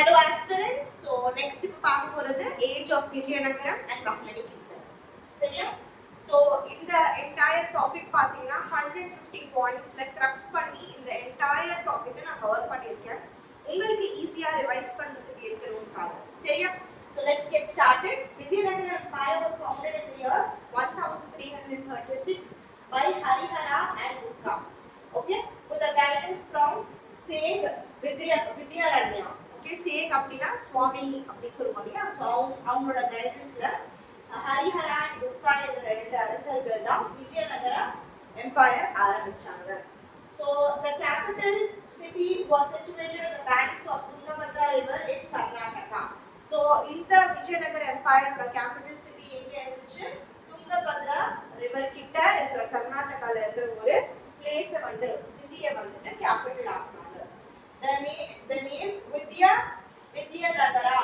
Hello aspirants. So next இப்போ பார்க்க போறது age of Vijayanagaram and Mahanadi Kingdom. சரியா? So இந்த entire topic பாத்தீங்கன்னா 150 pointsல crux பண்ணி இந்த entire topic நான் கவர் பண்ணிருக்கேன். உங்களுக்கு ஈஸியா ரிவைஸ் பண்றதுக்கு இருக்கணும்க்காக. சரியா? So let's get started. Vijayanagara Empire was founded in the year 1336 by Harihara and Bukka. Okay? With the guidance from Seth Vidyaranya. Okay சேக் அப்படினா சுவாமி அப்படி சொல்லுவாங்க. சோ அவங்களோட கைடன்ஸ்ல ஹரிஹரா அண்ட் புக்கா என்ற ரெண்டு அரசர்கள் தான் விஜயநகர எம்பையர் ஆரம்பிச்சாங்க. So the capital city was situated on the banks of Tungabhadra river in Karnataka. So இந்த விஜயநகர எம்பையரோட capital city எங்க இருந்துச்சு? துங்கபத்ரா ரிவர் கிட்ட இருக்கிற கர்நாடகால இருக்கிற ஒரு பிளேஸ் வந்து சிட்டியை வந்துட்டு கேபிட்டல் ஆக்குனாங்க. The name Vidyanagara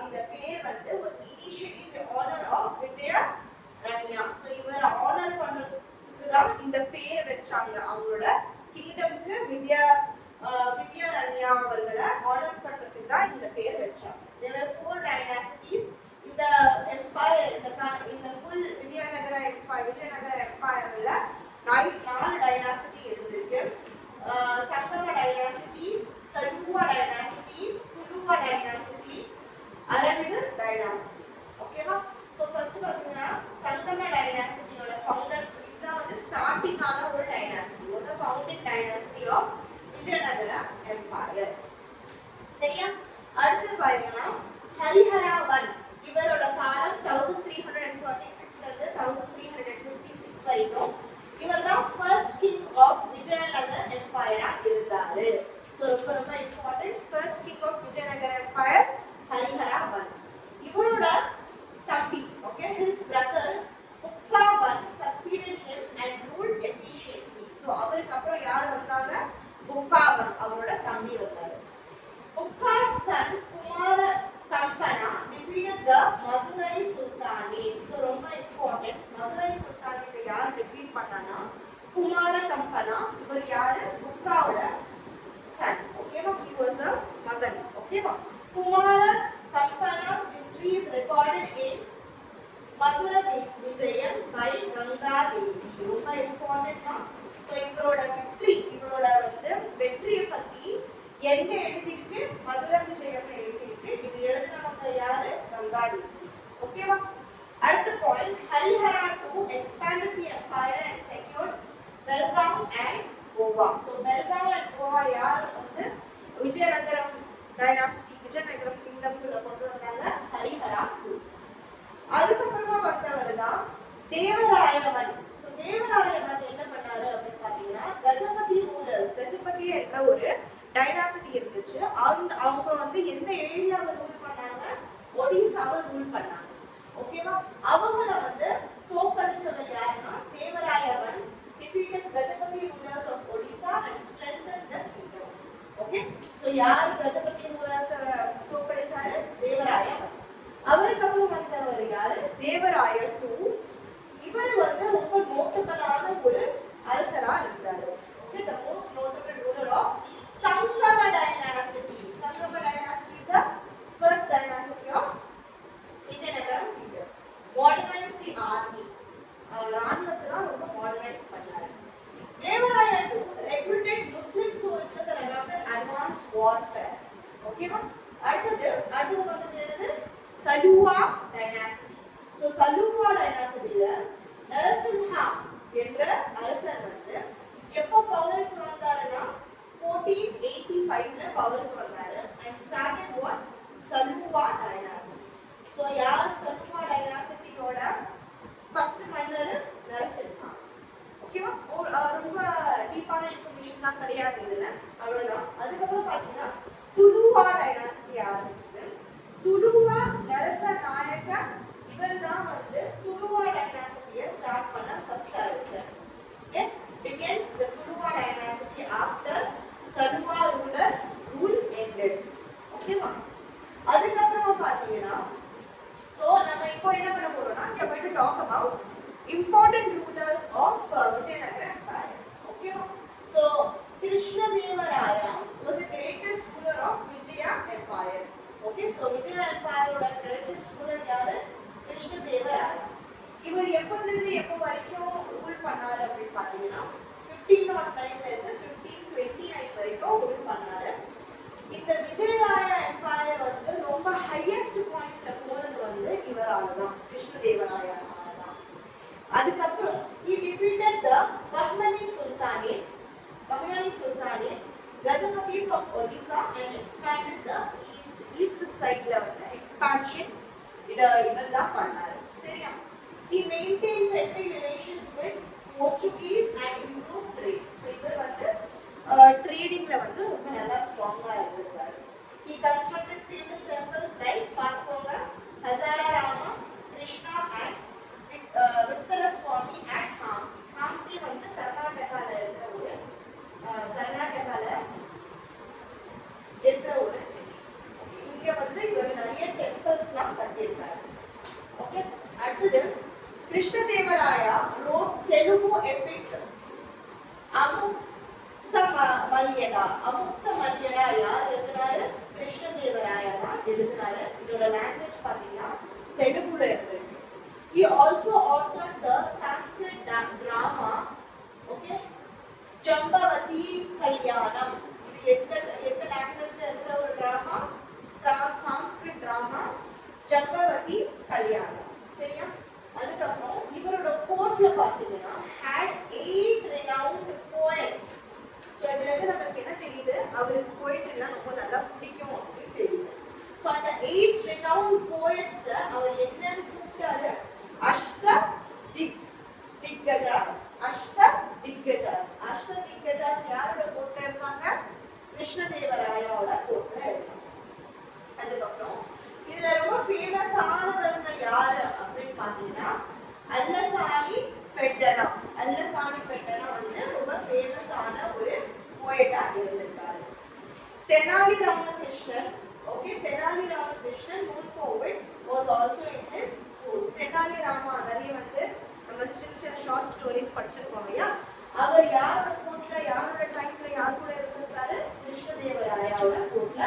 இந்த பேர் வந்து was initially the honor of Vidyaranya. So இவரை honor பண்றதுக்கு தான் இந்த பேர் வெச்சாங்க. அவங்களோட கிங்டம்க்கு வித்யாரண்யா அவர்களை honor பண்றதுக்கு தான் இந்த பேர் வெச்சாங்க. There were 4 dynasties in the empire. இந்த full விஜயநகர எம்பையர்ல 4 டைனாசிட்டி இருந்திருக்கு. சங்கம dynasty, சலுவா dynasty, துலுவா dynasty, Aravidu dynasty. ஓகேவா? சோ ஃபர்ஸ்ட் பாத்தீங்கன்னா சங்கம டைனாசிட்டியோட ஃபவுண்டர் இதுதான் வந்து ஸ்டார்டிங் ஆன ஒரு dynasty. was the founding dynasty of Vijayanagara empire. சரியா? அடுத்து பாத்தீங்கன்னா ஹரிஹரா இவரோட காலம் 1336 ல இருந்து 1356 வரைக்கும். இவர் தான் ஃபர்ஸ்ட் கிங் ஆஃப் விஜயநகர் எம்பையரா இருந்தாரு. சோ ரொம்ப important. First king of Vijayanagar empire Harihara இவரோட தம்பி, okay, his brother Bukka succeeded him and ruled efficiently. So அவருக்கு அப்புறம் யார் வந்தாங்க? Bukka அவரோட தம்பி வந்தாரு. Bukka's son Kumara Kampana defeated the Madurai Sultanate. So ரொம்ப இம்பார்ட்டன்ட். மதுரை சுல்தானேட் யார் டிஃபீட் பண்ணானா? குமார கம்பனா. இவர் யாரு? புக்காவோட son. ஓகேவா? he was a மகன். ஓகேவா? Kumara கம்பனா's victory is recorded in மதுர விஜயம் by கங்கா தேவி. ரொம்ப இம்பார்ட்டன்ட்னா. சோ இவரோட இவரோட வந்து வெற்றியை பத்தி எங்க எழுதிருக்கு? மதுர விஜயம்னு எழுதிருக்கு. இது எழுதினவங்க யாரு? கங்கா தேவி. ஓகேவா? அடுத்த point, Harihara expanded the empire and secured Belgaum and Goa. So Belgaum and Goa யார் வந்து விஜயநகரம் டைனாஸ்டி விஜயநகரம் கிங்டம்க்குள்ள கொண்டு வந்தாங்க? ஹரிஹரா. அதுக்கு அப்புறமா வந்தவர் தான் தேவராயவன். சோ தேவராயவன் என்ன பண்ணாரு அப்படின்னு பாத்தீங்கன்னா கஜபதி ரூலர்ஸ், கஜபதி என்ற ஒரு டைனாசிட்டி இருந்துச்சு. அவங்க வந்து எந்த ஏரியாவை ரூல் பண்ணாங்க? ஒடிசாவை ரூல் பண்ணாங்க. ஓகேவா? அவங்கள வந்து தோற்கடிச்சவர் யாருன்னா தேவராயவன் defeated Gajapati rulers of Odisha and strengthened the kingdom. Okay? So யார் கஜபதி ரூலர்ஸ் தோற்கடிச்சாரு? தேவராயவன். அவருக்கு அப்புறம் வந்தவர் யாரு? தேவராய 2. இவர் வந்து ரொம்ப நோட்டபிளான ஒரு அரசரா இருந்தாரு. Okay, the most notable ruler of Sangama dynasty. Sangama dynasty is the first dynasty of Vijayanagaram kingdom. Modernize the army. ராணுவத்தை ரொம்ப மாடர்னைஸ் பண்ணாரு. Devaraya 2 recruited Muslim soldiers and adopted advanced warfare. ஓகேவா? அடுத்து வந்து என்னது? சலுவா டைனாசிட்டி. சோ சலுவா டைனாசிட்டில நரசிம்ஹா என்ற அரசர் வந்து எப்போ பவருக்கு வந்தாருன்னா 1485ல பவருக்கு வந்தாரு and started what? Saluva dynasty. So யார் சலுவா டைனாசிட்டியோட ஃபர்ஸ்ட் மன்னர்? நரசிம்ஹா. ஓகேவா? ரொம்ப டீப்பான இன்ஃபர்மேஷன்லாம் கிடையாது இதுல, அவ்வளவுதான். அதுக்கப்புறம் பாத்தீங்கன்னா துலுவா டைனாசிட்டி ஆரம்பிச்சது. துலுவா நரச நாயக்க இவர் தான் வந்து துலுவா டைனாசிட்டியை ஸ்டார்ட் பண்ண ஃபர்ஸ்ட் அரசர். Okay, began the Tuluva dynasty after Saluva ruler rule ended. ஓகேவா? அதுக்கப்புறமா பாத்தீங்கன்னா சோ நம்ம இப்போ என்ன பண்ண போறோம்னா we are going to talk about important rulers of Vijayanagara Empire. Okay? So Krishna Devaraya was the greatest ruler of Vijaya Empire. எப்போதுல இருந்து எப்போ வரைக்கும் ரூல் பண்ணாரு அப்படின்னு பாத்தீங்கன்னா 1509ல இருந்து 1529 வரைக்கும் ரூல் பண்ணாரு. இந்த விஜயராயா எம்பையர் வந்து ரொம்ப ஹையஸ்ட் பாயிண்ட்ல போனது வந்து இவரால தான், கிருஷ்ணதேவராயனால தான். அதுக்கப்புறம் he defeated the Bahmani Sultanate, Gajapatis of Odisha and expanded the east sideல வந்து expansion இவர் தான் பண்ணாரு. சரியா? He maintained friendly relations with Portuguese and improved trade. So இவர் வந்து ட்ரேடிங்ல வந்து ரொம்ப நல்லா ஸ்ட்ராங்கா இருந்திருக்காரு. He constructed famous temples like பார்க்கோங்க Hazara Rama, Krishna and வித்தல Swami at Hampi வந்து கர்நாடகால இருக்கிற ஒரு சிட்டி. இங்க வந்து இவர் நிறைய டெம்பிள்ஸ்லாம் கட்டியிருக்காரு. ஓகே, அடுத்தது கிருஷ்ணதேவராயா wrote Telugu epic அமுக்தமல்யடா யார் எழுதினாரு? கிருஷ்ணதேவராயா தான் எழுதினாரு. இதோட லாங்குவேஜ் பாத்தீங்கன்னா தெலுங்குல இருக்கு. He also authored the Sanskrit drama, okay, Jambavati Kalyanam. இது எந்த லாங்குவேஜ்ல இருக்கிற ஒரு டிராமா? சான்ஸ்கிரிட் டிராமா ஜம்பவதி கல்யாணம். சரியா? அதுக்கப்புறம் இவரோட கோர்ட்ல பாத்தீங்கன்னா had 8 renowned poets. சோ இதுல இருந்து நமக்கு என்ன தெரியுது? அவருக்கு போயிட்டுலாம் ரொம்ப நல்லா பிடிக்கும் அப்படின்னு தெரியுது. சோ அந்த 8 renowned poets அவர் என்னன்னு கூப்பிட்டாரு? அஷ்டதிக்கஜாஸ் யாரோட கோர்ட்ல இருந்தாங்க? கிருஷ்ணதேவராயாவோட கோர்ட்ல இருந்தாங்க. அதுக்கப்புறம் இதுல ரொம்ப ஃபேமஸ் ஆனவங்க யாரு அப்படின்னு பாத்தீங்கன்னா அல்லசாணி பெட்டரா. அல்லசாணி பெட்டரா வந்து ரொம்ப ஃபேமஸ் ஆன ஒரு போயட்டா இருந்திருக்காரு. Tenali Ramakrishnan, okay, Tenali Ramakrishnan known for it was also in his course. Tenali Rama நிறைய வந்து நம்ம சின்ன ஷார்ட் ஸ்டோரிஸ் படிச்சிருக்கோம் இல்லையா? அவர் யாரோட கோர்ட்ல, யாரோட டைம்ல யார் கூட இருந்திருக்காரு? கிருஷ்ணதேவராயாவோட கோர்ட்ல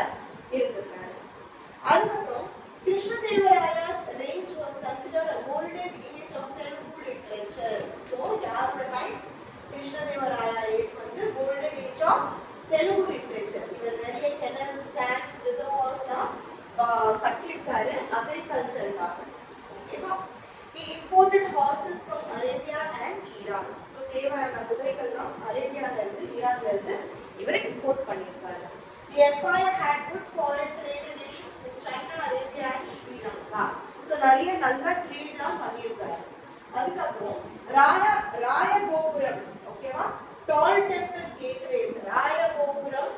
இருந்திருக்காரு. அதுக்கப்புறம் கிருஷ்ணதேவராயா's reign was considered a golden age of Telugu literature. So யாரோட டைம்? கிருஷ்ணதேவராயா ஏஜ் வந்து golden age of Telugu literature. இவர் நிறைய canals, tanks, reservoirsலாம் கட்டியிருக்காரு அக்ரிகல்ச்சருக்காக. ஓகேவா? He imported horses from Arabia and Iran. So தேவையான குதிரைகள்லாம் அரேபியால இருந்து ஈரான்ல இருந்து இவர் இம்போர்ட் பண்ணியிருக்காரு. The empire had good foreign trade relations with China, Arabia and Sri Lanka. So நிறைய நல்ல ட்ரேட்லாம் பண்ணியிருக்காரு. அதுக்கப்புறம் ராயகோபுரம், ஓகேவா, tall temple gateways, ராயகோபுரம்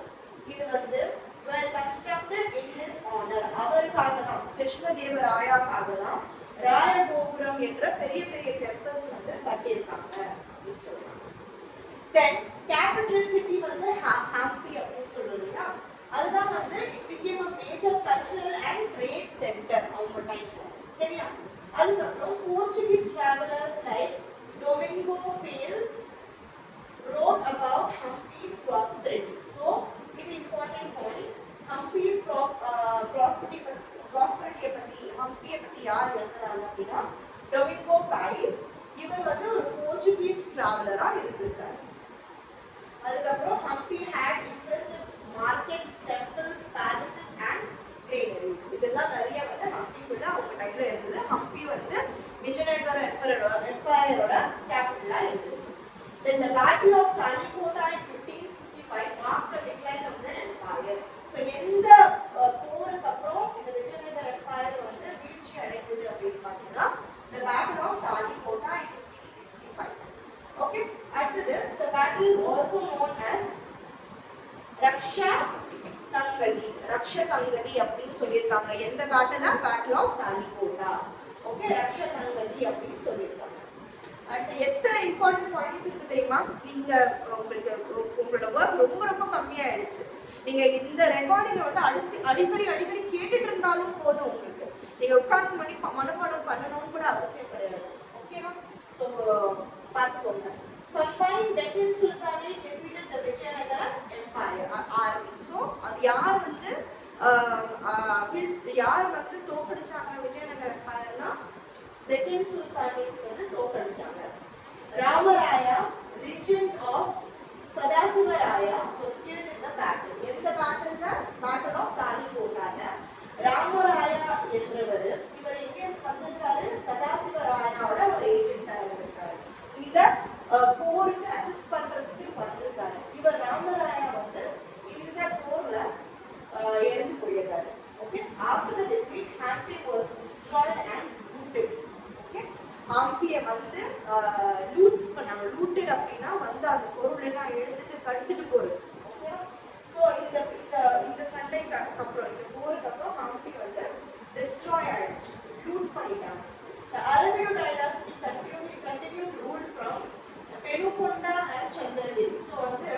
இது வந்து were constructed in his honor. அவருக்காக தான், கிருஷ்ணதேவராயாக்காக தான் ராயகோபுரம் என்ற பெரிய பெரிய டெம்பிள்ஸ் வந்து கட்டியிருக்காங்க அப்படின்னு சொல்றாங்க. தென் கேபிட்டல் சிட்டி வந்து ஹம்பி அப்படின்னு சொல்றீங்க. அதுதான் வந்து it became a major cultural and trade center அவங்க டைம்ல. சரியா? அதுக்கப்புறம் Portuguese travelers like Domingo Pales wrote about Hampi's prosperity. So இது important point. Hampi's prosperity பத்தி, ஹம்பியை பத்தி யார் எழுதுறாங்க அப்படின்னா டொமிங்கோ பாரிஸ். இவர் வந்து ஒரு போர்ச்சுகீஸ் டிராவலரா இருந்திருக்காரு. அதுக்கப்புறம் Hampi had impressive markets, temples, palaces and granaries. இதெல்லாம் நிறைய வந்து ஹம்பிக்குள்ள அவங்க டைம்ல இருந்தது. ஹம்பி வந்து விஜயநகர எம்பையரோட கேபிட்டலா இருந்தது. Then the Battle of Talikota in 1565 marked the decline of the empire. So எந்த போருக்கு அப்புறம் இந்த விஜயநகர எம்பையர் வந்து வீழ்ச்சி அடைந்தது அப்படின்னு பார்த்தீங்கன்னா the Battle of Talikota in 1565. Okay, அடுத்தது the battle is also known as ரக்ஷதங்கதி அப்படின்னு சொல்லியிருக்காங்க. எந்த battle? Battle of Talikota. Okay, Rakshatangadi அப்படின்னு சொல்லியிருக்காங்க. அடுத்து எத்தனை இம்பார்ட்டன்ட் பாயிண்ட்ஸ் இருக்கு தெரியுமா? நீங்க உங்களோட ஒர்க் ரொம்ப ரொம்ப கம்மியாயிடுச்சு. நீங்க இந்த ரெக்கார்டிங்கை வந்து அடிக்கடி கேட்டுட்டு இருந்தாலும் போதும். உங்களுக்கு நீங்க உட்கார்ந்து மனப்பாடம் பண்ணணும்னு கூட அவசியம் கிடையாது. ஓகேவா? ஸோ பார்த்துக்கோங்க. Combined Deccan Sultanate defeated the Vijayanagara Empire army. So அது யார் வந்து தோக்கடிச்சாங்க விஜயநகர எம்பையர்னா டெக்கன் சுல்தானேட்ஸ் வந்து தோற்கடிச்சாங்க. Rama Raya regent of சதாசிவராயா was killed in the battle. எந்த பேட்டில்ல? பேட்டில் ஆஃப் தாலிகோட்டால ராமராயா என்றவர் இவர் எங்க வந்திருக்காரு? சதாசிவராயாவோட ஒரு ஏஜென்ட்டா இருந்திருக்காரு. இந்த போருக்கு அசிஸ்ட் பண்றதுக்கு வந்திருக்காரு. இவர் ராமராயா வந்து இந்த போர்ல இறந்து போயிடுறாரு. Okay, after the defeat Hampi was destroyed and looted. Okay, ஹம்பியை வந்து லூட் பண்ணாங்க. லூட்டட் அப்படின்னா வந்து அந்த பொருள் எல்லாம் எடுத்துட்டு கடத்திட்டு போறது. ஓகே, ஸோ இந்த இந்த சண்டைக்கு அப்புறம் இந்த போருக்கு அப்புறம் ஹம்பி வந்து டிஸ்ட்ராய் ஆயிடுச்சு, லூட் பண்ணிட்டாங்க. The Arabic dynasty continued rule from Penukonda and Chandragiri. So வந்து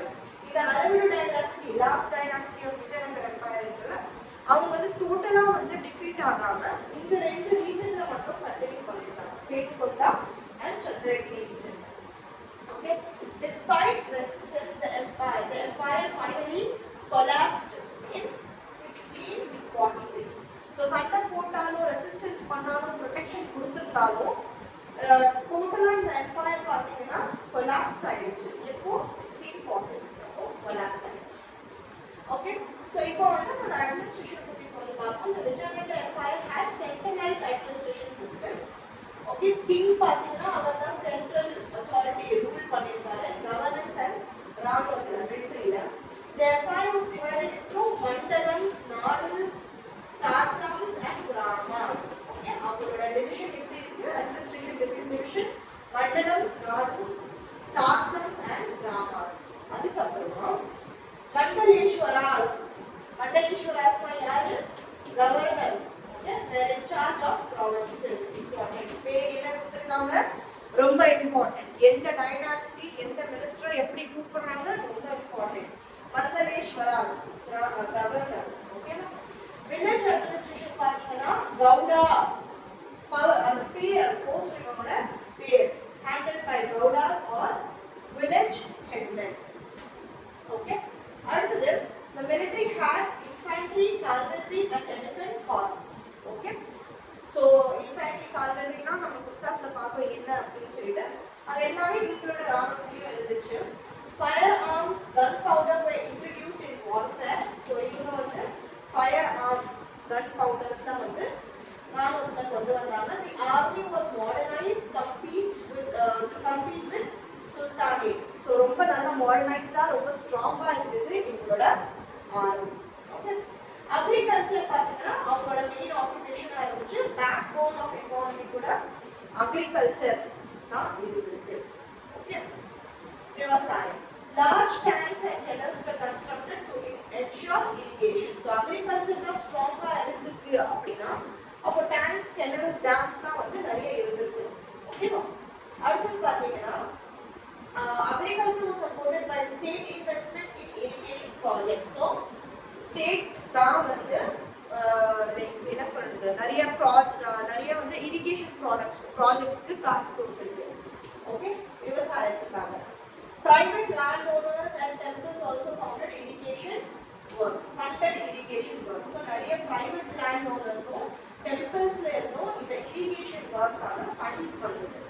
இந்த Arabic dynasty, last dynasty of Vijayanagara empire இருக்குல்ல, அவங்க வந்து டோட்டலா வந்து டிஃபீட் ஆகாம இந்த ரெண்டு ரீஜன்ல மட்டும் கண்டினியூ பண்ணிருக்காங்க, Penukonda and Chandragiri region. Okay, despite resistance the empire finally collapsed in 1646. So சண்டை போட்டாலும் ரெசிஸ்டன்ஸ் பண்ணாலும் ப்ரொடெக்ஷன் கொடுத்துருந்தாலும் டோட்டலா இந்த எம்பையர் பார்த்தீங்கன்னா கொலாப்ஸ் ஆயிடுச்சு. எப்போ? 1646 அப்போ கொலாப்ஸ் ஆயிடுச்சு. ஓகே, ஸோ இப்போ வந்து ஒரு அட்மினிஸ்ட்ரேஷன் பற்றி கொஞ்சம் பார்ப்போம். இந்த Vijayanagar empire has centralise administration system. Okay, king பார்த்தீங்கன்னா அவர் தான் சென்ட்ரல் அத்தாரிட்டி ரூல் பண்ணியிருக்காரு, கவர்னன்ஸ் அண்ட் ராணுவத்தில், மிலிட்டரியில. The empire was divided into mandalams, nadals, stadlams and gramas. Okay, அவங்களோட டிவிஷன் எப்படி இருக்கு? Administration division mandalams, nadals, stadlams and gramas. அதுக்கப்புறமா மண்டலேஸ்வராஸ் யாரு? Governors. Okay, they are in charge of provinces. Important பேர் என்ன கொடுத்திருக்காங்க? ரொம்ப இம்பார்ட்டன்ட். எந்த டைனாஸ்டி, எந்த மினிஸ்டர் எப்படி கூப்பிடுறாங்க? ரொம்ப இம்பார்ட்டன்ட். மண்டலேஸ்வராஸ் கவர்னர்ஸ். ஓகேனா, வில்லேஜ் அட்மினிஸ்ட்ரேஷன் பாத்தீங்கன்னா கவுடா, அந்த பேர் போஸ்டோட பேர் handled by gaudas or village headmen. Okay, அடுத்தது the military had infantry, cavalry and elephant corps. Okay, so infantry, cavalry னா நம்ம குர்தாஸ்ல பார்த்தோம் என்ன அப்படினு சொல்லிட்டு அது எல்லாமே இவங்களோட ராணுவத்திலயும் இருந்துச்சு. Firearms, gunpowder were introduced in warfare. So இவங்க வந்து firearms, gunpowdersலாம் வந்து ராணுவத்துல கொண்டு வந்தாங்க. The army was modernized to compete with sultanates. So ரொம்ப நல்ல மாடர்னைஸ்டா, ரொம்ப ஸ்ட்ராங்கா இருந்தது இவங்களோட ஆர்மி. ஓகே, அக்ரிகல்ச்சர் பாத்தீங்கன்னா அவங்களோட மெயின் ஆக்குபேஷனா இருந்துச்சு. பேக் போன் ஆஃப் எக்கானமி கூட அக்ரிகல்ச்சர் தான் இருந்தது. ஓகே, விவசாயம். Large tanks and canals were constructed to ensure irrigation. So agriculture தான் ஸ்ட்ராங்கா இருந்துக்கு அப்படின்னா அப்போ டேங்க்ஸ், கெனல்ஸ், டேம்ஸ்லாம் வந்து நிறைய இருந்திருக்கு. ஓகேவா? அடுத்தது பார்த்தீங்கன்னா agriculture was supported by state investment in irrigation projects. So state தான் வந்து லைக் என்ன பண்ணுறது, நிறைய வந்து இரிகேஷன் ப்ராஜெக்ட்ஸ்க்கு காசு கொடுத்துருக்கு. ஓகே, விவசாயத்துக்காக. Private landowners and temples also funded irrigation works. So நிறைய private landowners temples ல இருந்தும் இந்த irrigation work-காக funds வந்தது.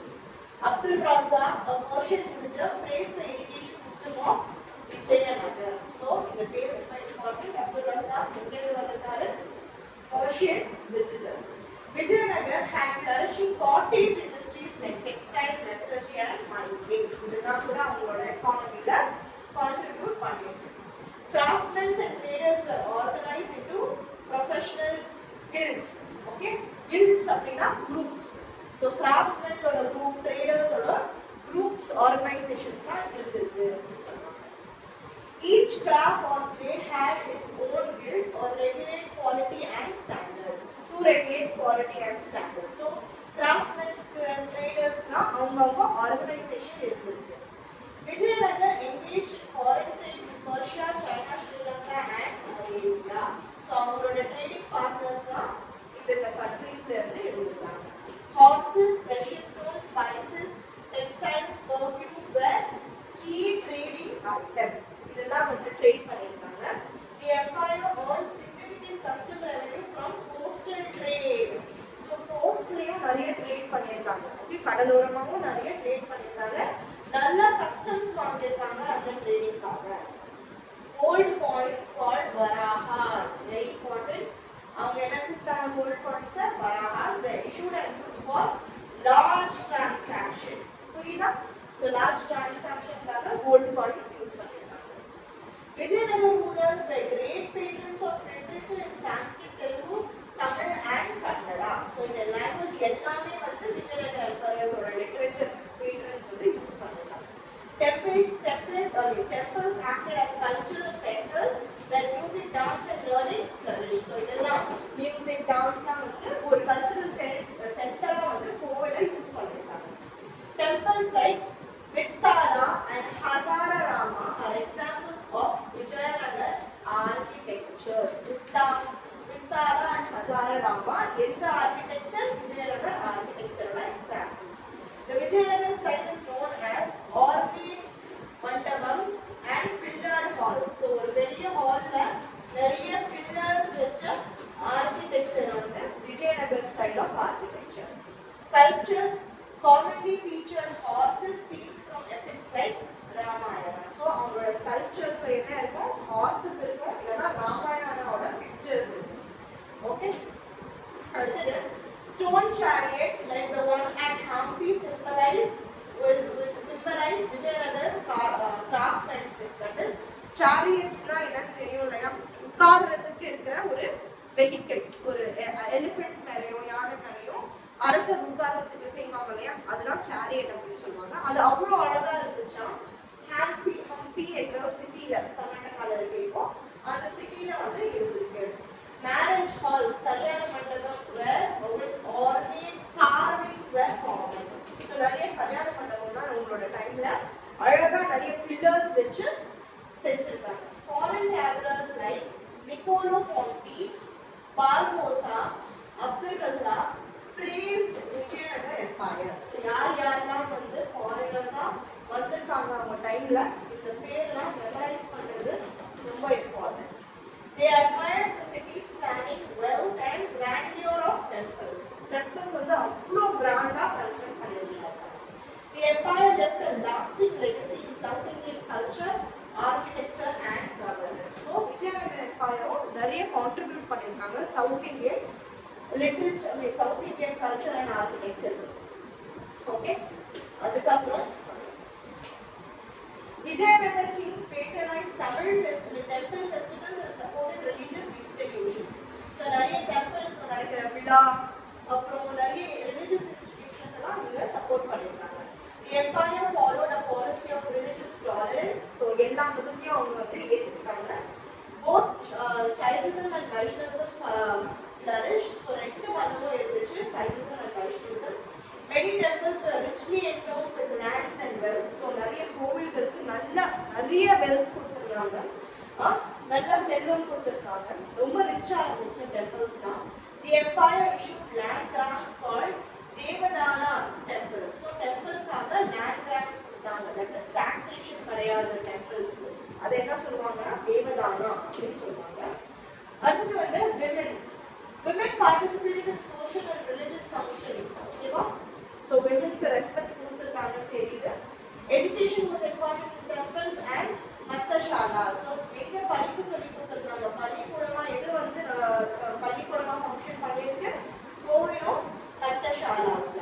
Abdul Razak, a Persian visitor, praised the irrigation system of Vijayanagar. So இந்த பேர் ரொம்ப important. Abdul Razak எங்கிருந்து வந்திருக்காரு? Persian visitor. Vijayanagar had flourishing cottage industries like textile, metallurgy and mining. இதெல்லாம் கூட அவங்களோட எக்கானமில கான்ட்ரிபியூட் பண்ணிருக்கு. Craftsmen and traders were organized into professional guilds. Okay, guilds அப்படினா groups. So craftsmen ஓட group, traders ஓட groups, organizations தான் இருந்திருக்கு அப்படின்னு சொல்றாங்க. Each craft or trade had its own guild or regulate quality and standard. To regulate quality and standard. So craftsmen and traders na avanga organization irundhu. Vijayanagar engaged in foreign trade with Persia, China, Sri Lanka and Arabia. So avanga trading partners na indha countries la irundhu irundanga. Horses, precious stones, spices, textiles, perfumes were key trading items. இதெல்லாம் வந்து trade பண்ணிருக்காங்க. The empire earned significant custom revenue from coastal trade. So coastலயும் நிறைய trade பண்ணிருக்காங்க. கடலோரமாகவும் நிறைய trade பண்ணியிருக்காங்க. நல்ல customs வாங்கியிருக்காங்க அந்த ட்ரேடிங்காக. Gold coins called varahas, very important. அவங்க என்ன கொடுத்தாங்க? Gold coins varahas were issued and used for large transaction. புரியுதா? So large transactionக்காக கோல்டு காயின்ஸ் யூஸ் பண்ணிருக்காங்க. Vijayanagar rulers were great patrons of literature in Sanskrit, Telugu, Tamil and Kannada. So இந்த language எல்லாமே வந்து Vijayanagar emperors ஓட literature patrons வந்து use பண்ணிருக்காங்க. Temples acted as cultural centers where music, dance and learning flourished. So இதெல்லாம் music, danceலாம் வந்து ஒரு cultural centerா வந்து கோவில யூஸ் பண்ணிருக்காங்க. Temples like Vittala and Hazararama are examples of Vijayanagar architecture. Vittala and Hazararama எந்த architecture? Vijayanagar architecture examples. The Vijayanagar style is known as ornate mandapams and pillared halls. So ஒரு பெரிய ஹால்ல நிறைய pillars வச்ச architecture வந்து Vijayanagar style of architecture. Sculptures commonly featured horses, scenes from epics like Ramayana. So அவங்களோட sculpturesல என்ன இருக்கும்? Horses இருக்கும், இல்லனா ராமாயணோட pictures இருக்கும். Okay? அடுத்தது stone chariot like the one at Hampi symbolize Vijayanagar's craftsmanship. That is chariots na என்னன்னு தெரியும் இல்லையா? உட்கார்றதுக்கு இருக்கிற ஒரு வெஹிக்கிள், ஒரு எலிஃபென்ட் மேலயோ யானை மேலயோ அரசர் உட்கார்றதுக்கு செய்வாங்க இல்லையா? அதுதான் சேரியட் அப்படின்னு சொல்லுவாங்க. அது அவ்வளோ அழகா இருந்துச்சாம். ஹம்பி என்ற ஒரு சிட்டியில, கர்நாடகால இருக்கு. இப்போ அந்த சிட்டியில வந்து இருக்கு. மேரேஜ் ஹால்ஸ், கல்யாண மண்டபம் where with ornate carvings were common. So நிறைய கல்யாண மண்டபம்னா உங்களோட டைம்ல அழகா நிறைய பில்லர்ஸ் வச்சு செஞ்சிருக்காங்க. Foreign travelers like Niccolo Ponti, Barbosa, Abdul Razak praised Vijayanagar Empire. So யாரெல்லாம் வந்து ஃபாரினர்ஸா வந்திருக்காங்க அவங்க டைம்ல இந்த பேர்லாம் மெமரைஸ் பண்றது ரொம்ப important. They admired the city's planning, wealth and grandeur of temples. Temples வந்து அவ்வளோ கிராண்டா கன்ஸ்ட்ரக்ட் பண்ணிருக்காங்க. The empire left a lasting legacy in South Indian culture, architecture and governance. So Vijayanagar Empire நிறைய கான்ட்ரிபியூட் பண்ணிருக்காங்க South Indian literature, South Indian culture and architecture. Okay? அதுக்கப்புறம் Vijayanagar kings patronized Tamil temple festivals and supported religious institutions. So நிறைய temples நடக்கிற விழா அப்புறம் நிறைய religious institutions எல்லாம் இங்க சப்போர்ட் பண்ணிருக்காங்க. The empire followed a policy of religious tolerance. So எல்லா மதத்தையும் அவங்க வந்து ஏத்துக்கிட்டாங்க. Both Shaivism and Vaishnavism flourished. So ரெண்டு மதமும் இருந்துச்சு, Shaivism and Vaishnavism. Many temples were richly endowed with lands and wealth. So நிறைய கோவில்களுக்கு நிறைய wealth கொடுத்திருக்காங்க, நல்ல செல்வம் கொடுத்திருக்காங்க, ரொம்ப ரிச்சா இருந்துச்சு டெம்பிள்ஸ்லாம். The empire issued land grants called Devadana temples. So டெம்பிள்காக land grants கொடுத்தாங்க. That is taxation கிடையாது டெம்பிள்ஸ்க்கு. அது என்ன சொல்லுவாங்கன்னா தேவதானா அப்படின்னு சொல்லுவாங்க. அடுத்து வந்து women participated in social and religious functions. ஓகேவா? So womenக்கு ரெஸ்பெக்ட் கொடுத்திருக்காங்கன்னு தெரியுது. Education was important in temples and மத்தசாலா. So எங்க படிப்பு சொல்லி கொடுத்திருக்காங்க? பள்ளிக்கூடமா எது வந்து பள்ளிக்கூடமா ஃபங்க்ஷன் பண்ணிருக்கு? கோவிலும் மத்தசாலாஸ்ல.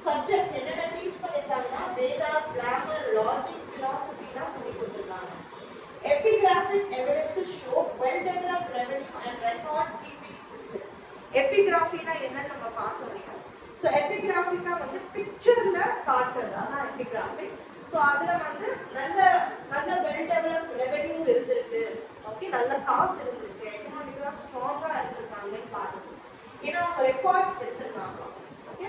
சப்ஜெக்ட்ஸ் என்னென்ன டீச் பண்ணிருக்காங்கன்னா வேதாஸ், கிராமர், லாஜிக், பிலாசபிலாம் சொல்லி கொடுத்திருக்காங்க. Epigraphic evidences show well-developed revenue and record keeping system. Epigraphy-னா என்னன்னு நம்ம பார்த்தோம் இல்லையா? So epigraphic-ஆ வந்து பிக்சர்ல காட்டுறது அதான் epigraphic. So அதுல வந்து நல்ல well-developed revenue இருந்திருக்கு, ஓகே, நல்ல காசு இருந்திருக்கு, எக்கனாமிக்கலா ஸ்ட்ராங்கா இருந்திருக்காங்கன்னு காட்டுது. ஏன்னா அவங்க ரெக்கார்ட்ஸ் வச்சிருக்காங்க. Okay,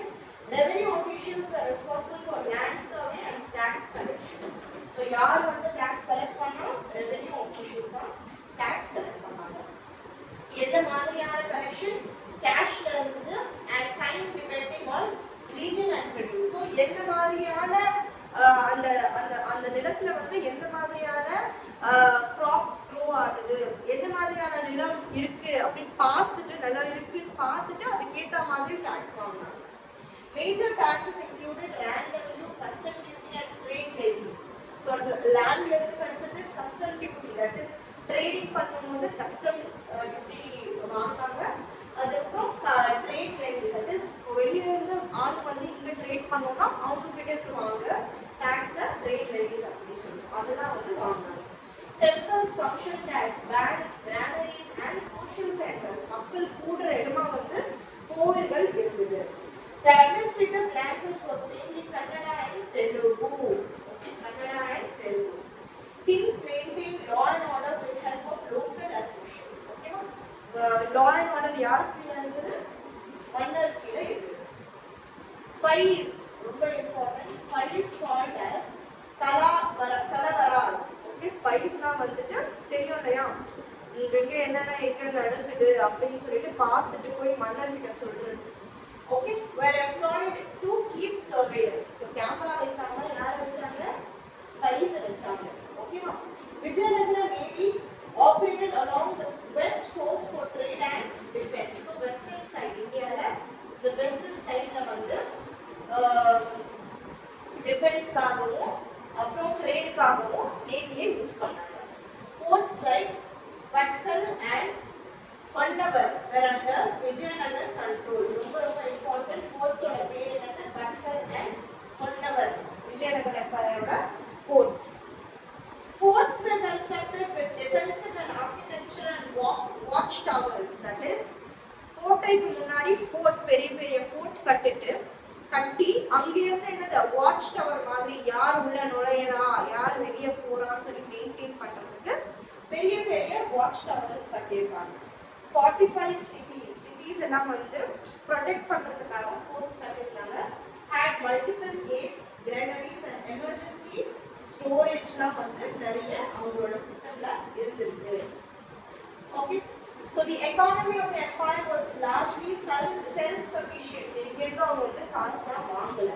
revenue officials were responsible for land survey and tax collection. So யார் வந்து tax collect பண்ணா? revenue officials தான் tax collect பண்ணாங்க. எந்த மாதிரியான collection? cashல இருந்து and time depending on region and produce. So எந்த மாதிரியான அந்த அந்த அந்த நிலத்துல வந்து எந்த மாதிரியான crops grow ஆகுது, எந்த மாதிரியான நிலம் இருக்கு அப்படின்னு பார்த்துட்டு, நிலம் இருக்குன்னு பார்த்துட்டு அதுக்கேற்ற மாதிரி tax வாங்குறாங்க. Major taxes included land revenue, custom duty and trade levies. So land வந்து கழிச்சது custom duty, that is trading பண்ணும்போது custom duty வாங்குவாங்க. அதுக்கப்புறம் trade levies, that is வெளியில இருந்து ஆள் வந்து இங்க ட்ரேட் பண்ணோம்னா அவங்க கிட்ட இருந்து வாங்குற tax trade levies அப்படின்னு சொல்லுவோம். அதெல்லாம் வந்து வாங்குவாங்க. Temples, function tax, banks, granaries and social centers, மக்கள் கூடுற இடமா வந்து கோவில்கள் இருந்தது. The administrative language was mainly Kannada and Telugu. Okay, Kannada and Telugu. Kings maintained law and order with help of local officials. Okay, law and order யார் கீழ இருந்தது? மன்னர் கீழ இருந்தது. Spies, ரொம்ப important. Spies called as Talavaras. Okay, spies na வந்துட்டு தெரியும் இல்லையா, இங்க என்னென்ன எங்க நடக்குது அப்படின்னு சொல்லிட்டு பார்த்துட்டு போய் மன்னர் கிட்ட சொல்றது. Okay, were employed to keep surveillance. So camera வைக்காம யார் வச்சாங்க? Spies வச்சாங்க. ஓகேவா? Vijayanagara Navy operated along the west coast for trade and defense. So western side இந்தியால the western sideல வந்து டிஃபென்ஸ்க்காகவும் அப்புறம் ட்ரேடுக்காகவும் நேவியை யூஸ் பண்ணாங்க. Ports like Vatkal and Honavar were under Vijayanagar control. ரொம்ப important. Ports ஓட பேர் என்னது? Vatkal and Honavar. Vijayanagar Empire ports. Forts were constructed with defensive and architecture and watch towers. That is, கோட்டைக்கு முன்னாடி fort, பெரிய பெரிய fort கட்டி அங்கிருந்து என்னது வாட்ச் டவர் மாதிரி யார் உள்ள நுழையறா யார் வெளியே போறான்னு சொல்லி மெயின்டைன் பண்றதுக்கு பெரிய பெரிய வாட்ச் டவர்ஸ் கட்டியிருக்காங்க. 45 cities எல்லாம் வந்து ப்ரொடெக்ட் பண்றதுக்காக ஃபோர்ட்ஸ் கட்டிருக்காங்க. had multiple gates, granaries and emergency storageலாம் வந்து நிறைய அவங்களோட சிஸ்டம்ல இருந்திருக்கு. Okay, so the economy of the empire was largely self-sufficient. எங்கேருந்து அவங்க வந்து காசுலாம் வாங்கல.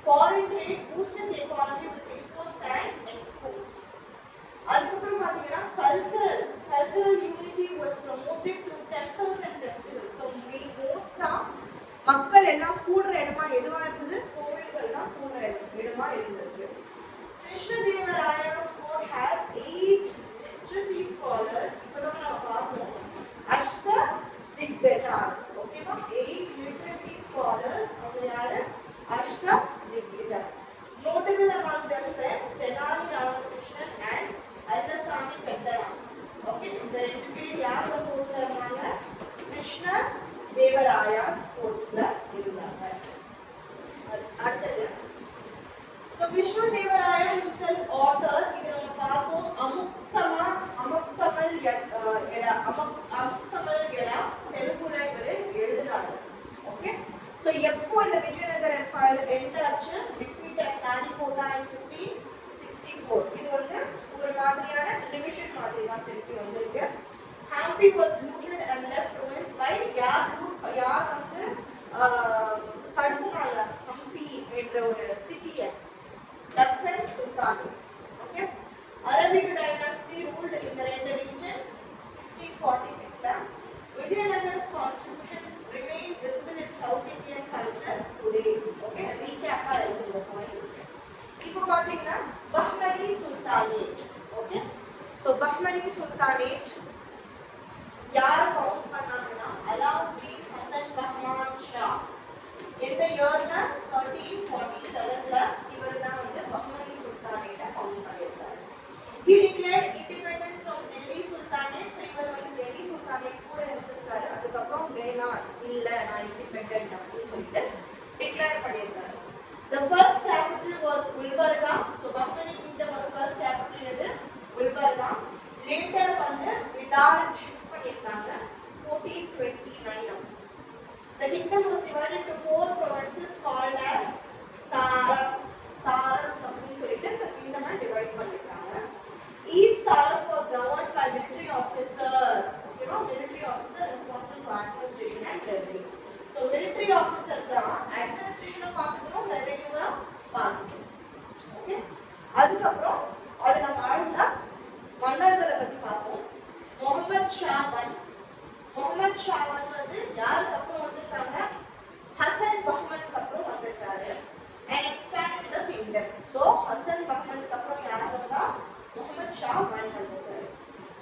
Foreign trade boosted the economy with imports and exports. அதுக்கப்புறம் பாத்தீங்கன்னா cultural unity was promoted through temples and festivals. So மோஸ்டா மக்கள் எல்லாம் கூடுற இடமா எதுவா இருந்தது? கோவில்கள் தான் கூடுற இடமா இருந்தது. Krishnadevaraya's court has 8 literacy scholars. இப்பதான் நம்ம பார்த்தோம் அஷ்ட திக்கஜாஸ். ஓகேவா? 8 literacy scholars. அவங்க யாரு? அஷ்ட திக்கஜாஸ். Notable among them were Tenali Ramakrishnan and Allasani Pettara. Okay, இந்த ரெண்டு பேர் யாரோட கோர்ட்ல இருந்தாங்க? கிருஷ்ண தேவராயாஸ் கோர்ட்ஸ்ல இருந்தாங்க. அடுத்தது, so Krishna Devaraya himself authored, இது நம்ம பார்த்தோம், அமுக்தமல் எடா தெலுங்குல இவரு எழுதினாரு. ஓகே, so எப்போ இந்த விஜயநகர எம்பயர் எண்ட் ஆச்சு? defeated Talikota in 1564. இது வந்து ஒரு மாதிரியான ரிவிஷன் மாதிரி தான் திருப்பி வந்திருக்கு. Hampi was looted and left ruins by யார் வந்து தடுத்துனாங்க ஹம்பி என்ற ஒரு சிட்டியை? Deccan Sultanates. Okay, Arabic dynasty ruled in the region 1646 la. Vijayanagar's constitution remained visible in South Indian culture today. Okay, recap the points. இப்போ பாத்தீங்கன்னா Bahmani Sultanate. Okay, so Bahmani Sultanate யார் found பண்ணாங்கன்னா Alauddin Hasan Bahman Shah. எந்த இயர்னா 1347ல இவர் தான் வந்து பஹ்மனி சுல்தானேட்டை found பண்ணியிருக்காரு. He declared independence from Delhi Sultanate. So இவர் வந்து டெல்லி சுல்தானேட் கூட இருந்திருக்காரு. அதுக்கப்புறம் வேணாம், இல்ல நான் இண்டிபெண்டன்ட் அப்படின்னு சொல்லிட்டு டிக்ளேர் பண்ணியிருக்காரு. The first capital was Gulbarga. So Bahmani kingdom ஓட first capital எது? Gulbarga. Later வந்து விடாருக்கு ஷிஃப்ட் பண்ணியிருக்காங்க 1429. The kingdom was divided into 4 provinces called as Tarafs அப்படின்னு சொல்லிட்டு இந்த kingdom divide பண்ணிருக்காங்க. Each Taraf was governed by military officer. Okay, no, military officer responsible for administration and revenue. So military officer தான் administration பார்த்துக்கணும், revenue பார்த்துக்கணும். Okay, அதுக்கப்புறம் அது நம்ம ஆளுங்க மன்னர்களை பத்தி பார்ப்போம். முகமது ஷாவன் வந்து யாருக்கு அப்புறம் வந்திருக்காங்க? ஹசன் பஹ்மனுக்கு அப்புறம் கிங்டம். ஸோ ஹசன் மஹமதுக்கு அப்புறம் யார் வந்தா? முகமது ஷா வந்திருக்காரு.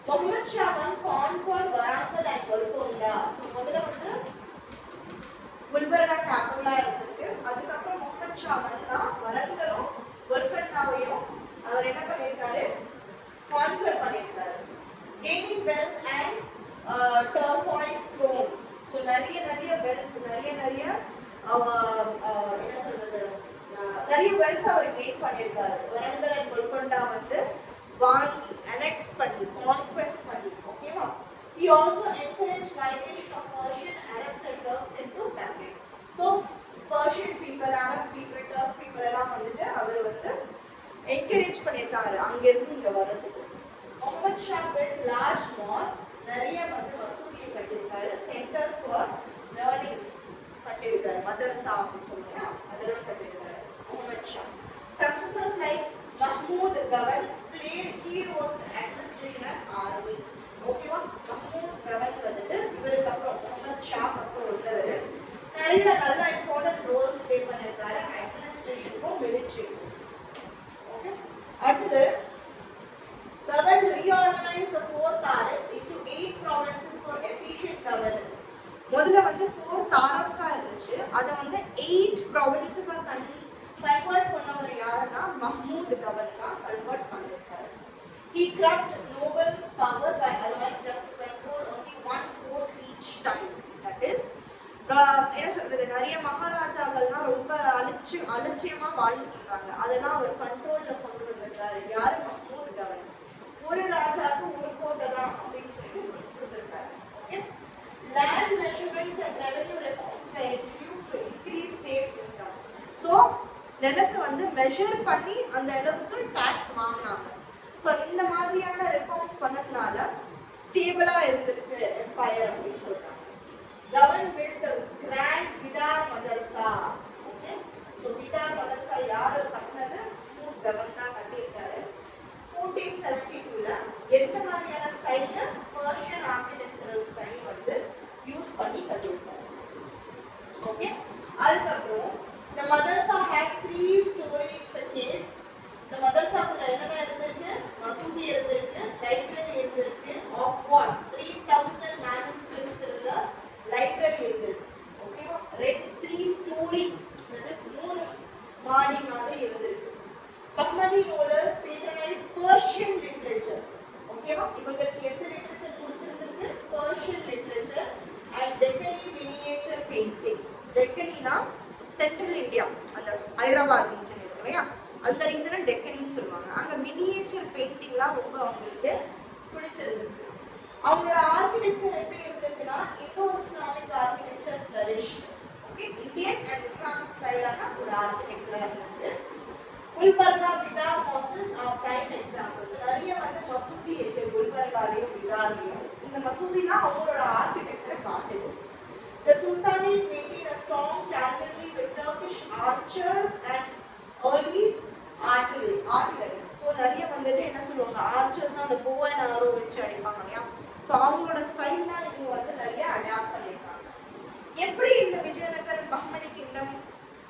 Muhammad Shah conquer Warangal and Golconda. So முதல்ல வந்து குல்பர்கா கேபிட்டலா இருந்திருக்கு. அதுக்கப்புறம் முகமது ஷா வந்தா வரங்கலும் கோல்கொண்டாவையும் அவர் என்ன பண்ணியிருக்காரு? கான்கர் பண்ணியிருக்காரு. Gaining wealth and turquoise throne. So நிறைய வெல்த், நிறைய என்ன சொல்றது, நிறைய வெல்த் அவர் கெயின் பண்ணியிருக்காரு. வரங்கல் அண்ட் கோல்கொண்டா வந்து வாங்கி அனெக்ஸ் பண்ணி கான்க்வெஸ்ட் பண்ணி. ஓகேவா? He also encouraged migration of Persian, Arabs and Turks into Baghdad. So Persian people, Arab people, Turk people எல்லாம் வந்துட்டு அவர் வந்து என்கரேஜ் பண்ணியிருக்காரு அங்க இருந்து இங்க வர்றதுக்கு. Mohammed Shah built large mosques, நிறைய வந்து மசூதியை கட்டியிருக்காரு. சென்டர்ஸ் ஃபார் லேர்னிங்ஸ் கட்டியிருக்காரு. மதரசா அப்படின்னு சொல்லுங்க, அதெல்லாம் கட்டியிருக்காரு Muhammad Shah. Successors like Mahmud Gawal played key roles in administration and army. ஓகேவா? மஹ்மூத் கவல் வந்துட்டு இவருக்கு அப்புறம் முகமது ஷா அப்புறம் வந்தவர் நிறைய நல்ல இம்பார்ட்டன்ட் ரோல்ஸ் ப்ளே பண்ணியிருக்காரு அட்மினிஸ்ட்ரேஷனுக்கும் மிலிட்ரிக்கும். ஓகே, அடுத்தது கவல் reorganized the 4 tariffs into 8 provinces for efficient governance. முதல்ல வந்து 4 தாரப்ஸா இருந்துச்சு, அதை வந்து 8 ப்ராவின்சஸா கன்வெர்ட் பண்ணவர் யாருன்னா மஹ்மூத் கவல் தான் கன்வெர்ட் பண்ணியிருக்காரு. He cracked nobles' power by allowing them to control only 1/4 each time. That is, என்ன சொல்றது, நிறைய மகாராஜாக்கள்லாம் ரொம்ப அலட்சியமா வாழ்ந்துட்டு இருந்தாங்க. அதெல்லாம் அவர் கண்ட்ரோல்ல கொண்டு வந்திருக்காரு. யாரு? மஹ்மூத் கவல். ஒரு ராஜாவுக்கு ஒரு கோட்டை தான் அப்படின்னு சொல்லி கொடுத்திருக்காரு. Okay, land measurements and revenue reforms were introduced to increase state income. So நிலத்தை வந்து மெஷர் பண்ணி அந்த அளவுக்கு டாக்ஸ் வாங்கினாங்க. ஸோ இந்த மாதிரியான ரிஃபார்ம்ஸ் பண்ணதுனால ஸ்டேபிளா இருந்திருக்கு எம்பையர் அப்படின்னு சொல்றாங்க. கவர்ன் பில்ட் கிராண்ட் பிதார் மதரசா. ஓகே, ஸோ பிதார் மதரசா யாரு கட்டினது? மஹ்மூத் கவல் தான் கட்டியிருக்காரு. 1472ல எந்த மாதிரியான ஸ்டைல்ல? பர்ஷியன் ஆர்கிடெக்சரல் ஸ்டைல் வந்து யூஸ் பண்ணி கட்டியிருக்காரு. ஓகே, அதுக்கப்புறம் the madrasa had 3 story facades. இந்த மதரசாக்குள்ள என்னென்ன இருந்திருக்கு? மசூதி இருந்திருக்கு, லைப்ரரி இருந்திருக்கு. Of what? 3000 manuscripts இருந்த லைப்ரரி இருந்திருக்கு. ஓகேவா? 3 ஸ்டோரி, that is 3 மாடி மாதிரி இருந்திருக்கு. Bahmani rulers patronised Persian literature. ஓகேவா? இவங்களுக்கு எந்த லிட்டரேச்சர் பிடிச்சிருந்திருக்கு? Persian literature and Deccani miniature painting. டெக்கனினா சென்ட்ரல் இந்தியா, அந்த ஹைதராபாத் ரீஜன் இருக்கு இல்லையா, அந்த ரீஜனை டெக்கனின்னு சொல்லுவாங்க. அங்கே மினியேச்சர் பெயிண்டிங்லாம் ரொம்ப அவங்களுக்கு பிடிச்சிருந்துருக்கு. அவங்களோட ஆர்கிடெக்சர் எப்படி இருந்திருக்குன்னா Indo Islamic architecture flourished. Okay, Indian and Islamic ஸ்டைலான ஒரு ஆர்கிடெக்சராக இருந்தது. Gulbarga Bidar mosques are prime examples. நிறைய வந்து மசூதி இருக்கு குல்பர்காலையும் பிதார்லையும். இந்த மசூதிலாம் அவங்களோட ஆர்கிடெக்சரை காட்டுது. The Sultanate maintained a strong cavalry with Turkish archers and early artillery. So நிறைய வந்துட்டு என்ன சொல்லுவாங்க, ஆர்ச்சர்ஸ்னா அந்த bow and arrow வச்சு அடிப்பாங்க இல்லையா. ஸோ அவங்களோட ஸ்டைல்னா இவங்க வந்து நிறைய அடாப்ட் பண்ணியிருக்காங்க. எப்படி இந்த விஜயநகர் பஹ்மனி கிங்டம்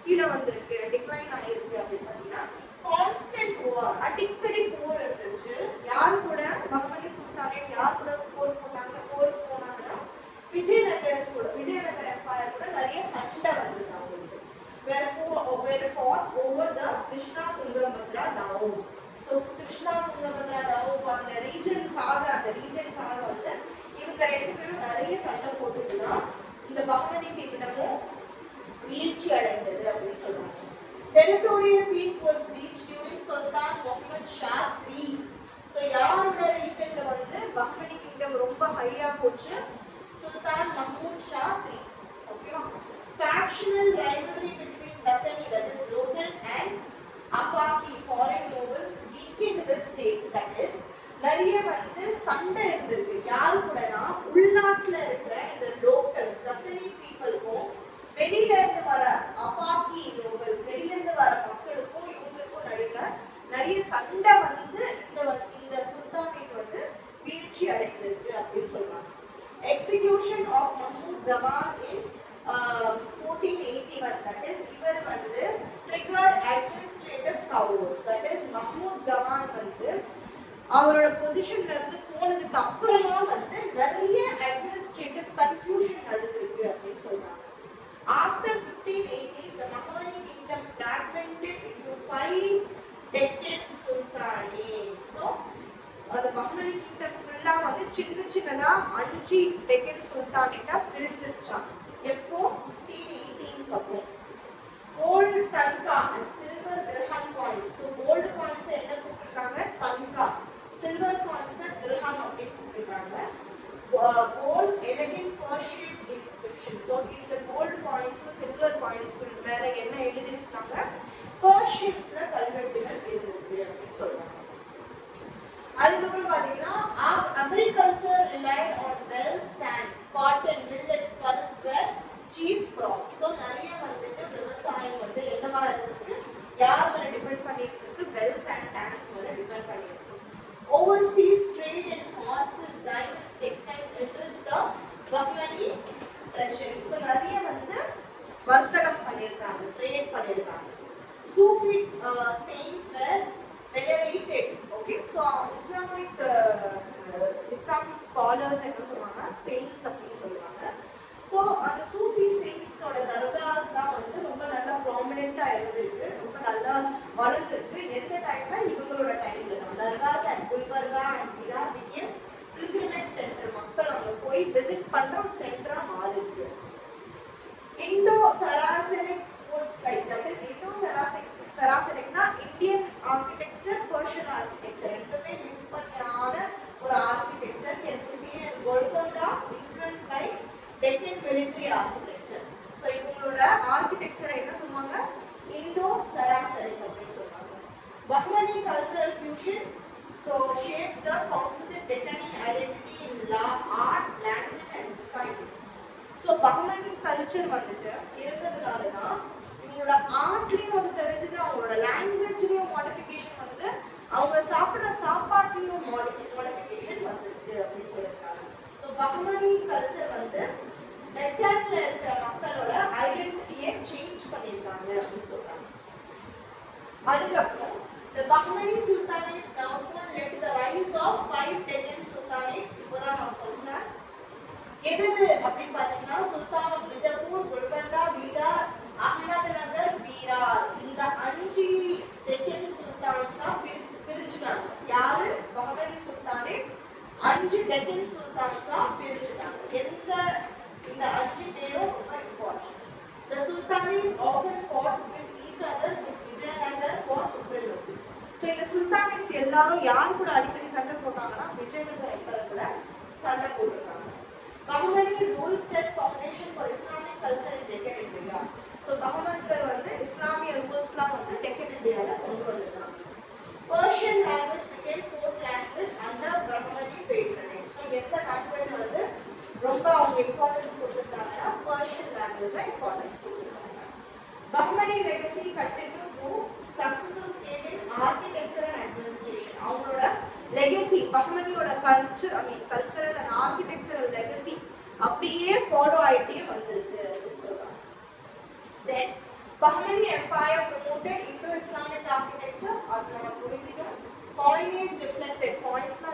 கீழே வந்திருக்கு, டிக்ளைன் ஆகிருக்கு அப்படின்னு பார்த்தீங்கன்னா, கான்ஸ்டன்ட் வார், அடிக்கடி போர் இருந்துச்சு. யார் கூட? பஹ்மனி சுல்தானேட் யார் கூட போருக்கு போனாங்கன்னா விஜயநகர் எம்பையர் கூட நிறைய சண்டை வந்தது அவங்களுக்கு. were fought over the Krishna Tungabhadra Doab. So Krishna Tungabhadra Doab அந்த ரீஜனுக்காக வந்து இவங்க ரெண்டு பேரும் நிறைய சண்டை போட்டுட்டு தான் இந்த பஹ்மனி கிங்டமும் வீழ்ச்சி அடைந்தது அப்படின்னு சொல்றாங்க. Territorial peak was reached during Sultan Muhammad Shah III. So யாரோட ரீஜன்ல வந்து பஹ்மனி கிங்டம் ரொம்ப ஹையா போச்சு? Sultan Mahmud Shah III. Okay, factional rivalry between Dakkani, that is local, and Afaki, foreign nobles, weakened the state. That is, நிறைய வந்து சண்டை இருந்திருக்கு. யாரு கூடனா உள்நாட்டுல இருக்கிற இந்த லோக்கல்ஸ் தக்கனி பீப்புளுக்கும் வெளியில இருந்து வர அஃபாக்கி லோக்கல்ஸ், வெளியில இருந்து வர மக்களுக்கும் இவங்களுக்கும் நடுவுல நிறைய சண்டை வந்து இந்த சுல்தானேட் வந்து வீழ்ச்சி அடைந்திருக்கு அப்படின்னு சொல்றாங்க. Execution of Mahmud Gawal in 1481, that is, இவர் வந்து triggered administrative hours. That is Mahmud Gawan வந்து அவரோட பொசிஷன்ல இருந்து போனதுக்கு அப்புறமா வந்து நிறைய அட்மினிஸ்ட்ரேட்டிவ் கன்ஃபியூஷன் நடந்திருக்கு அப்படின்னு சொல்றாங்க. After 1580, the Mahamani kingdom fragmented into 5 Deccan sultanates. So, the Mahamani kingdom ஃபுல்லா வந்து சின்ன சின்னதா 5 Deccan sultanate பிரிஞ்சிருச்சாம். எப்போ 1518 அப்புறம் gold tanka and silver dirham coins. So gold coins என்ன கூப்பிட்டாங்க tanka, silver coins dirham அப்படி கூப்பிட்டாங்க. Gold elegant Persian inscription. So in the gold coins silver coins மேல என்ன எழுதிருக்காங்க? Persiansல கல்வெட்டுகள் இருக்கு அப்படின்னு சொல்றாங்க. அதுக்கப்புறம் பாத்தீங்கன்னா agriculture relied on well stands, cotton, millets, pulse were chief crop. So நிறைய வந்துட்டு விவசாயம் வந்து என்னவா இருக்கு, யார் மேல டிபெண்ட் பண்ணிருக்கு, bells and tanks மேல டிபெண்ட் பண்ணிருக்கு. Overseas trade in horses, diamonds, textiles enriched the Bahmani treasury. So நிறைய வந்து வர்த்தகம் பண்ணிருக்காங்க, ட்ரேட் பண்ணிருக்காங்க. Sufi saints were venerated. Okay, so Islamic scholars என்ன சொல்றாங்க, saints அப்படின்னு சொல்றாங்க. ஸோ அந்த சூஃபி செயின்ஸோட தர்காஸ்லாம் வந்து ரொம்ப நல்லா ப்ராமினெண்ட்டாக இருந்திருக்கு, ரொம்ப நல்லா வளர்ந்துருக்கு. எந்த டைம்ல, இவங்களோட டைம்ல தான். தர்காஸ் அண்ட் குல்பர்கா அண்ட் இதா பிகேம் பில்கிரிமேஜ் சென்டர். மக்கள் அங்கே போய் விசிட் பண்ணுற ஒரு சென்டராக மாறிருக்கு. Indo Saracenic fort style, that is Indo சராசனிக்னா இந்தியன் ஆர்கிடெக்சர், பர்ஷியன் ஆர்கிடெக்சர் ரெண்டுமே மிக்ஸ் பண்ணியான ஒரு ஆர்கிடெக்சர். Can be seen in Golconda, influenced by Deccan military architecture. So இவங்களோட ஆர்கிடெக்சரை என்ன சொல்லுவாங்க, இண்டோ சராசனிக் அப்படின்னு சொல்றாங்க. Bahmani cultural fusion so shaped the composite Deccani identity in law, art, language and science. So Bahmani culture வந்துட்டு இருந்ததுனால தான் இவங்களோட ஆர்ட்லயும் வந்து தெரிஞ்சது, அவங்களோட லாங்குவேஜ்லயும் மாடிஃபிகேஷன் வந்து, அவங்க சாப்பிடுற சாப்பாட்லயும் மாடிஃபிகேஷன் வந்துருக்கு அப்படின்னு சொல்லியிருக்காங்க. ஸோ Bahmani culture வந்து டெக்கான்ல இருக்கிற மக்களோட ஐடென்டிட்டியை சேஞ்ச் பண்ணிருக்காங்க அப்படின்னு சொல்றாங்க. அதுக்கப்புறம் the Bahmani sultanates downfall led to the rise of 5 Deccan sultanates. இப்போதான் நான் சொன்னேன். எது அப்படின்னு பாத்தீங்கன்னா சுல்தான் ஆஃப் பிஜப்பூர், கோல்கண்டா, பீதார், அஹ்மத்நகர், பீரார். இந்த 5 டெக்கன் சுல்தான்ஸா பிரிஞ்சுட்டாங்க. யாரு? Bahmani sultanates 5 Deccan சுல்தான்ஸா பிரிஞ்சுட்டாங்க. இந்த 5 பேரும் ரொம்ப important. The sultanates often fought with each other with Vijayanagar for supremacy. So இந்த sultanates எல்லாரும் யார் கூட அடிக்கடி சண்டை போட்டாங்கன்னா விஜயநகர எம்பரர் கூட சண்டை போட்டுருக்காங்க. Bahmani rule set foundation for Islamic culture in Deccan India. So பஹமன்கர் வந்து இஸ்லாமிய ரூல்ஸ்லாம் வந்து டெக்கன் இந்தியால கொண்டு வந்தாங்க. Persian language became fourth language under Bahmani patronage. So எந்த லாங்குவேஜ் வந்து ரொம்ப அவங்க இம்பார்ட்டன்ஸ் கொடுத்துருக்காங்கன்னா பர்ஷியன் லாங்குவேஜை இம்பார்ட்டன்ஸ் கொடுத்துருக்காங்க. Bahmani legacy continued to successors came in architecture and administration. அவங்களோட லெகசி, பஹ்மனியோட கல்ச்சரல் அண்ட் ஆர்கிடெக்சரல் லெகசி அப்படியே ஃபாலோ ஆயிட்டே வந்திருக்கு அப்படின்னு சொல்றாங்க. Then Bahmani empire promoted Indo-Islamic architecture. அது நம்ம புரிஞ்சிட்டோம். Coinage reflected, coins na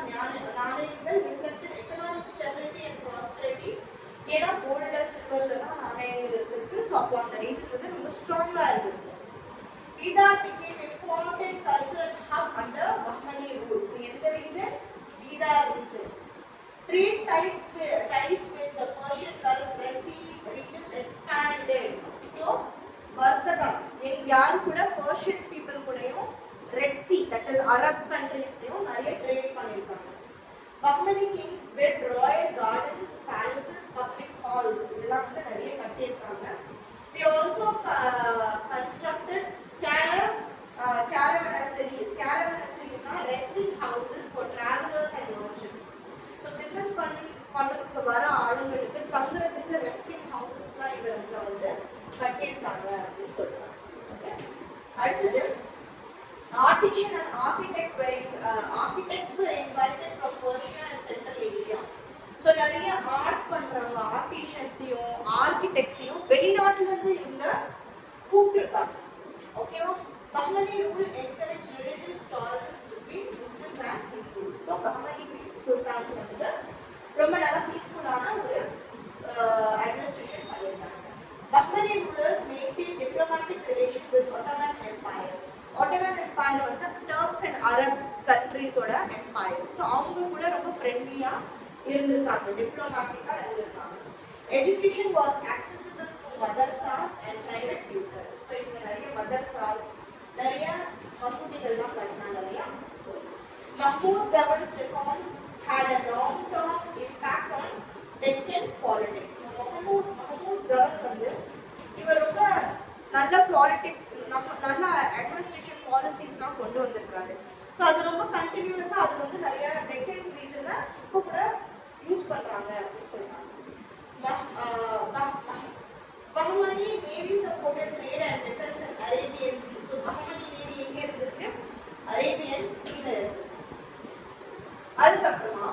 நாணயங்கள் reflected economic stability and prosperity. ஏன்னா கோல்ட்ல சில்வர்ல தான் நாணயங்கள் இருக்கு. ஸோ அப்போ அந்த ரீஜன் வந்து ரொம்ப ஸ்ட்ராங்கா இருக்கு. Bidar became important cultural hub under Bahmani rule. So எந்த region? Bidar region. Trade ties with the Persian Gulf, Red Sea regions expanded. So வர்த்தகம் யார் கூட? பர்ஷியன் பீப்புள் கூடயும் Red Sea, that is Arab countries நிறைய trade பண்ணிருக்காங்க. Bahmani kings built royal gardens, palaces, public halls. இதெல்லாம் வந்து நிறைய கட்டியிருக்காங்க. They also constructed caravanseries. Caravanseries are resting houses for travelers and merchants. So business பண்றதுக்கு வர ஆளுங்களுக்கு தங்குறதுக்கு ரெஸ்டிங் ஹவுசஸ்லாம் இவங்க வந்து கட்டியிருக்காங்க அப்படின்னு சொல்றாங்க. ஓகே, அடுத்தது artisan and architects were invited from Persia and Central Asia. So நிறைய ஆர்ட் பண்றவங்க ஆர்டிஷன்ஸையும் ஆர்கிடெக்ட்ஸையும் வெளிநாட்டுல இருந்து இவங்க கூப்பிட்டுருக்காங்க. ஓகேவா? Bahmani rule encouraged religious tolerance between Muslims and Hindus. So Bahmani sultans வந்து ரொம்ப நல்ல பீஸ்ஃபுல்லான ஒரு administration பண்ணிருக்காங்க. Bahmani rulers maintained diplomatic relations with Ottoman Empire. Ottoman Empire வந்து Turks and Arab countries ஓட empire. So அவங்க கூட ரொம்ப ஃப்ரெண்ட்லியா இருந்திருக்காங்க, டிப்ளோமேட்டிக்கா இருந்திருக்காங்க. Education was accessible through madrasas and private tutors. So இங்க நிறைய madrasas, நிறைய மசூதிகள்லாம் கட்டினாங்க இல்லையா. So Mahmud Ghavan's reforms had a long-term impact on Deccan politics. Mahmud Ghavan வந்து இவர் ரொம்ப நல்ல பாலிடிக்ஸ், நல்ல அட்மினிஸ்ட்ரேஷன் பாலிசிஸ்லாம் கொண்டு வந்திருக்காரு. ஸோ அது ரொம்ப கண்டினியூஸா அது வந்து நிறைய டெக்கன் ரீஜன்ல இப்போ கூட யூஸ் பண்றாங்க அப்படின்னு சொல்றாங்க. Bahmani Navy supported trade and defense in Arabian Sea. So Bahmani Navy எங்க இருக்கு? Arabian Sea ல இருக்கு. அதுக்கப்புறமா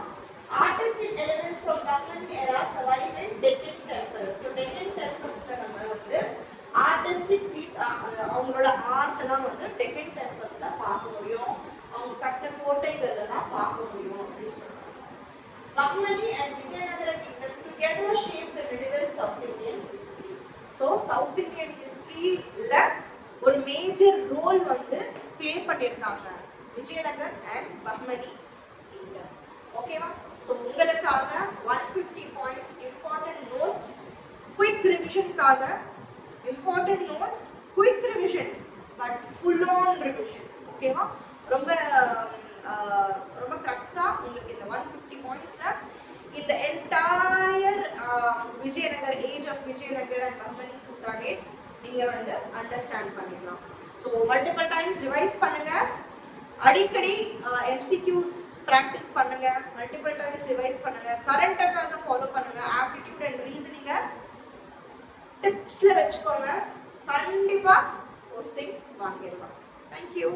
artistic elements from Bahmani era survive in Deccan temples. So Deccan temples-ல நம்ம வந்து artistic அவங்களோட ஆர்ட் எல்லாம் வந்து Deccan temples-ல பார்க்க முடியும். அவங்க கட்டின கோட்டைகள் எல்லாம் பார்க்க முடியும் அப்படின்னு சொல்றாங்க. Bahmani and Vijayanagara kingdom together shaped the medieval South Indian history. So South Indian history-ல ஒரு மேஜர் ரோல் வந்து ப்ளே பண்ணிருக்காங்க விஜயநகர் அண்ட் Bahmani kingdom. ஓகேவா? ஸோ உங்களுக்காக 150 பாயிண்ட்ஸ் இம்பார்ட்டன்ட் நோட்ஸ், குயிக் ரிவிஷனுக்காக important notes, quick revision but full on revision. ஓகேவா? ரொம்ப ரொம்ப கிரக்ஸா உங்களுக்கு இந்த 150 பாயிண்ட்ஸ்ல இந்த entire Vijayanagar age of Vijayanagar and Bahmani sultanate நீங்க வந்து அண்டர்ஸ்டாண்ட் பண்ணிக்கலாம். ஸோ மல்டிபிள் டைம்ஸ் ரிவைஸ் பண்ணுங்க, அடிக்கடி MCQs ப்ராக்டிஸ் பண்ணுங்க, மல்டிபிள் டைம்ஸ் ரிவைஸ் பண்ணுங்க, கரண்ட் அஃபேர்ஸை ஃபாலோ பண்ணுங்க, ஆப்டிடியூட் அண்ட் ரீசனிங்கை டிப்ஸ்ல வச்சுக்கோங்க. கண்டிப்பா போஸ்டிங் வாங்கிடலாம். தேங்க்யூ.